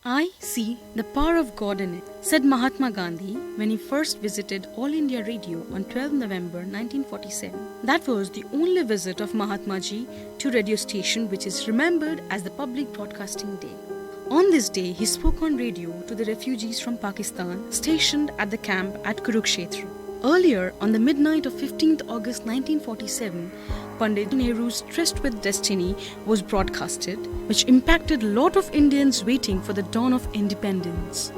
I see the power of God in it, said Mahatma Gandhi when he first visited All India Radio on 12 November 1947. That was the only visit of Mahatma Ji to radio station which is remembered as the Public Broadcasting Day. On this day, he spoke on radio to the refugees from Pakistan stationed at the camp at Kurukshetra. Earlier, on the midnight of 15th August 1947, Pandit Nehru's Tryst with Destiny was broadcasted, which impacted a lot of Indians waiting for the dawn of independence.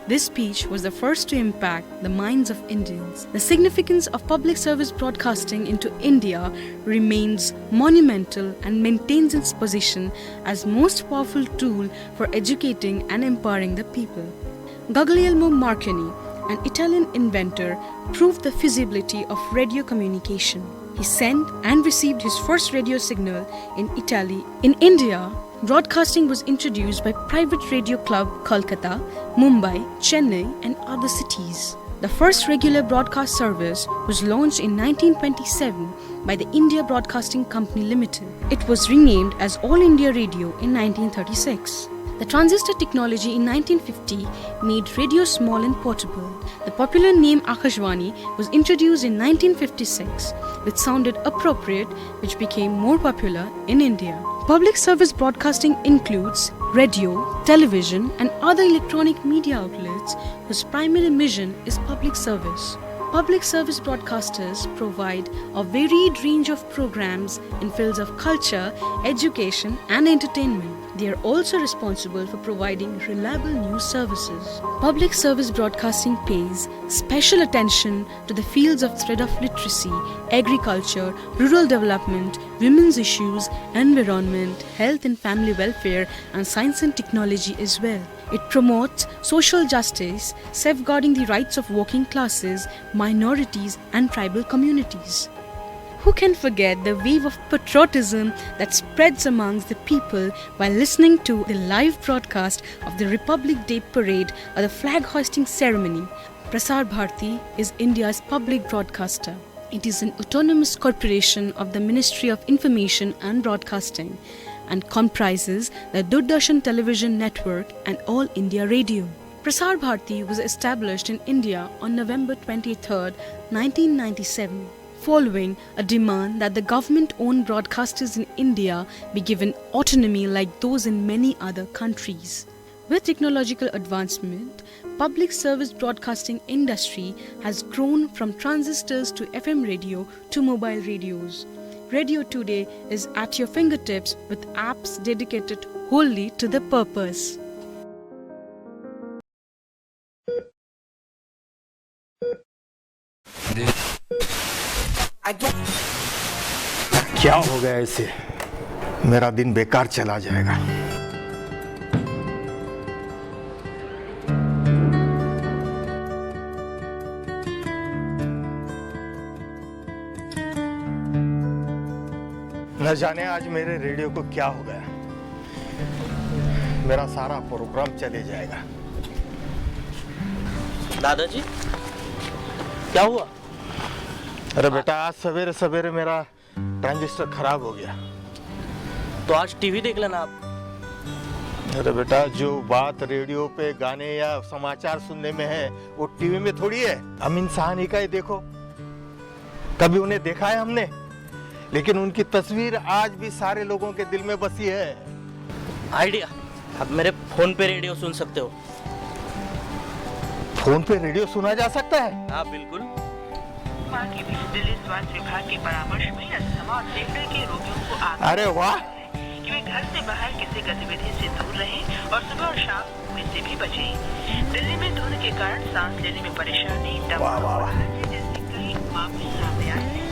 This speech was the first to impact the minds of Indians. The significance of public service broadcasting into India remains monumental and maintains its position as most powerful tool for educating and empowering the people. Guglielmo Marconi, an Italian inventor, proved the feasibility of radio communication. He sent and received his first radio signal in Italy. In India, broadcasting was introduced by Private Radio Club Kolkata, Mumbai, Chennai and other cities. The first regular broadcast service was launched in 1927 by the India Broadcasting Company Limited. It was renamed as All India Radio in 1936. The transistor technology in 1950 made radio small and portable. The popular name Akashvani was introduced in 1956, which sounded appropriate, which became more popular in India. Public service broadcasting includes radio, television, and other electronic media outlets whose primary mission is public service. Public service broadcasters provide a varied range of programs in fields of culture, education, and entertainment. They are also responsible for providing reliable news services. Public service broadcasting pays special attention to the fields of thread of literacy, agriculture, rural development, women's issues, environment, health and family welfare, and science and technology as well. It promotes social justice, safeguarding the rights of working classes, minorities, and tribal communities. Who can forget the wave of patriotism that spreads amongst the people while listening to the live broadcast of the Republic Day Parade or the flag hoisting ceremony? Prasar Bharati is India's public broadcaster. It is an autonomous corporation of the Ministry of Information and Broadcasting and comprises the Doordarshan television network and All India Radio. Prasar Bharati was established in India on November 23, 1997. Following a demand that the government-owned broadcasters in India be given autonomy like those in many other countries. With technological advancement, public service broadcasting industry has grown from transistors to FM radio to mobile radios. Radio today is at your fingertips with apps dedicated wholly to the purpose. क्या हो गया इसे? मेरा दिन बेकार चला जाएगा। न जाने आज मेरे रेडियो को क्या हो गया। मेरा सारा प्रोग्राम चले जाएगा। दादाजी, क्या हुआ? अरे बेटा, आज सवेरे सवेरे मेरा ट्रांजिस्टर खराब हो गया। तो आज टीवी देख लेना आप। अरे बेटा, जो बात रेडियो पे गाने या समाचार सुनने में है वो टीवी में थोड़ी है। हम इंसान ही का ही देखो, कभी उन्हें देखा है हमने, लेकिन उनकी तस्वीर आज भी सारे लोगों के दिल में बसी है। आइडिया, आप मेरे फोन पे रेडियो सुन सकते हो। फोन पे रेडियो सुना जा सकता है? हाँ बिल्कुल। दिल्ली स्वास्थ्य विभाग के परामर्श में अस्थमा और फेफड़े के रोगियों को अरे वाह, कि वे घर से बाहर किसी गतिविधि से दूर रहें और सुबह और शाम धूप से भी बचें। दिल्ली में धुंध के कारण सांस लेने में परेशानी, दमा और एलर्जी जैसे कई मामले सामने आए हैं।